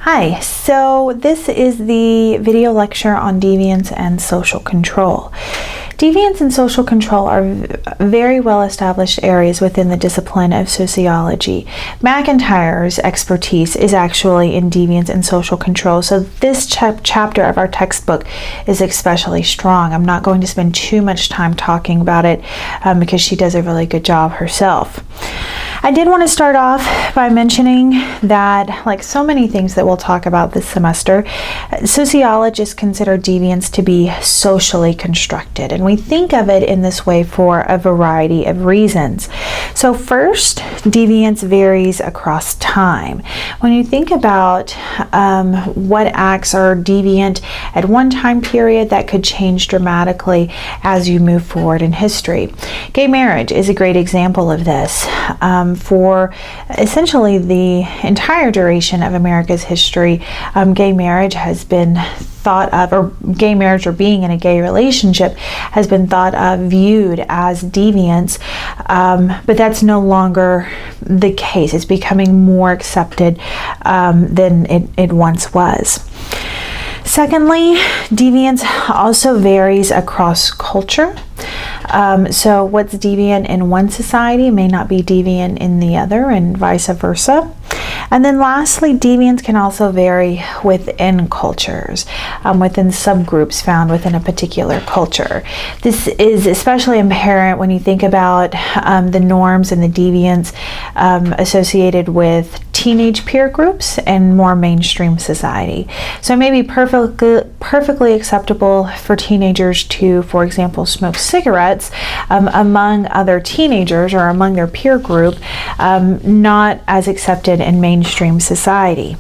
Hi, so this is the video lecture on deviance and social control. Deviance and social control are very well established areas within the discipline of sociology. McIntyre's expertise is actually in deviance and social control, so this chapter of our textbook is especially strong. I'm not going to spend too much time talking about it because she does a really good job herself. I did want to start off by mentioning that, like so many things that we'll talk about this semester, sociologists consider deviance to be socially constructed, and we think of it in this way for a variety of reasons. So first, deviance varies across time. When you think about what acts are deviant at one time period, that could change dramatically as you move forward in history. Gay marriage is a great example of this. For essentially the entire duration of America's history, gay marriage has been thought of, or gay marriage or being in a gay relationship has been thought of, viewed as deviance, but that's no longer the case. It's becoming more accepted than it once was. Secondly, deviance also varies across culture. So what's deviant in one society may not be deviant in the other, and vice versa. And then lastly, deviance can also vary within cultures, within subgroups found within a particular culture. This is especially apparent when you think about the norms and the deviance associated with teenage peer groups and more mainstream society. So it may be perfectly acceptable for teenagers to, for example, smoke cigarettes among other teenagers or among their peer group, not as accepted in mainstream society.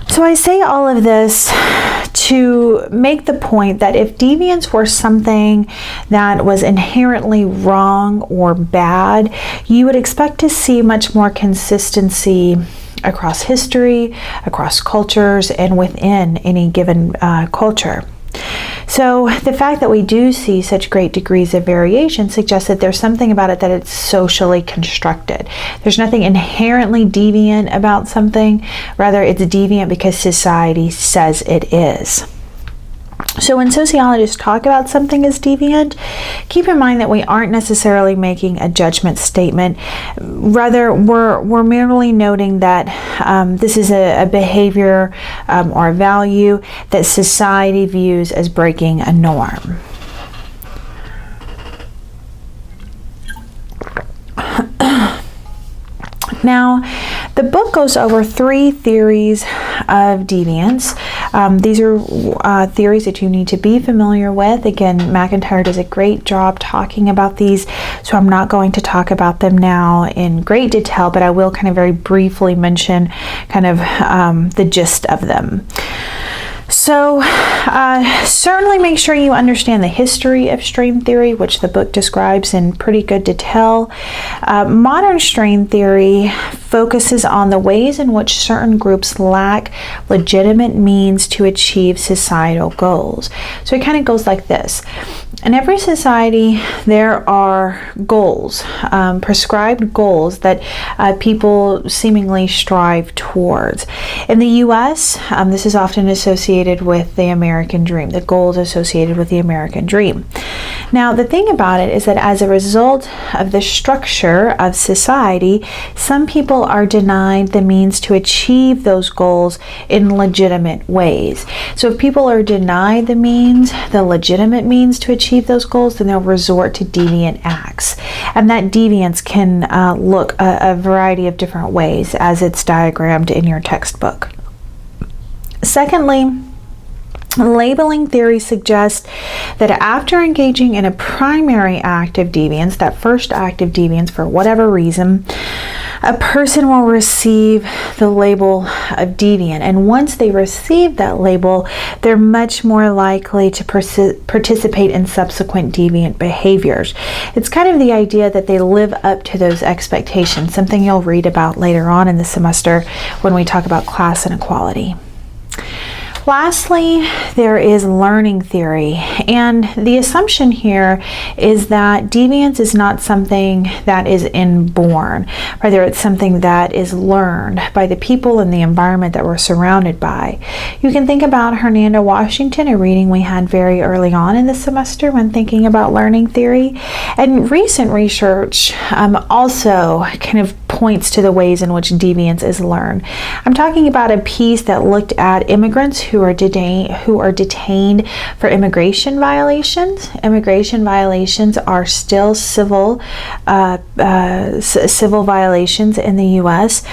So I say all of this to make the point that if deviance were something that was inherently wrong or bad, you would expect to see much more consistency across history, across cultures, and within any given culture. So the fact that we do see such great degrees of variation suggests that there's something about it that it's socially constructed. There's nothing inherently deviant about something, rather it's deviant because society says it is. So when sociologists talk about something as deviant, keep in mind that we aren't necessarily making a judgment statement. Rather, we're merely noting that this is a behavior or a value that society views as breaking a norm. Now, the book goes over 3 theories of deviance. These are theories that you need to be familiar with. Again, McIntyre does a great job talking about these, so I'm not going to talk about them now in great detail, but I will kind of very briefly mention kind of the gist of them. So certainly make sure you understand the history of strain theory, which the book describes in pretty good detail. Modern strain theory focuses on the ways in which certain groups lack legitimate means to achieve societal goals. So it kind of goes like this. In every society, there are goals, prescribed goals that people seemingly strive towards. In the U.S., this is often associated with the American dream, the goals associated with the American dream. Now, the thing about it is that as a result of the structure of society, some people are denied the means to achieve those goals in legitimate ways. So if people are denied the legitimate means to achieve those goals, then they'll resort to deviant acts. And that deviance can look a variety of different ways as it's diagrammed in your textbook. Secondly, labeling theory suggests that after engaging in a primary act of deviance, that first act of deviance for whatever reason, a person will receive the label of deviant. And once they receive that label, they're much more likely to participate in subsequent deviant behaviors. It's kind of the idea that they live up to those expectations, something you'll read about later on in the semester when we talk about class inequality. Lastly, there is learning theory, and the assumption here is that deviance is not something that is inborn, rather it's something that is learned by the people and the environment that we're surrounded by. You can think about Hernando Washington, a reading we had very early on in the semester when thinking about learning theory, and recent research also kind of points to the ways in which deviance is learned. I'm talking about a piece that looked at immigrants who are detained for immigration violations. Immigration violations are still civil violations in the U.S.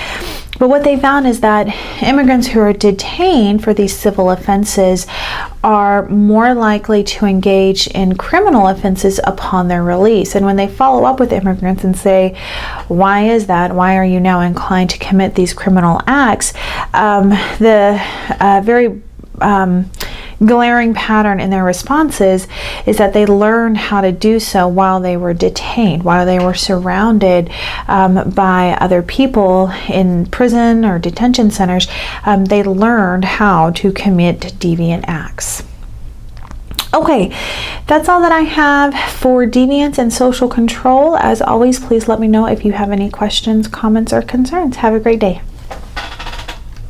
But what they found is that immigrants who are detained for these civil offenses are more likely to engage in criminal offenses upon their release. And when they follow up with immigrants and say, why is that? Why are you now inclined to commit these criminal acts? The very glaring pattern in their responses is that they learned how to do so while they were detained, while they were surrounded by other people in prison or detention centers. They learned how to commit deviant acts. Okay, that's all that I have for deviance and social control. As always, please let me know if you have any questions, comments, or concerns. Have a great day.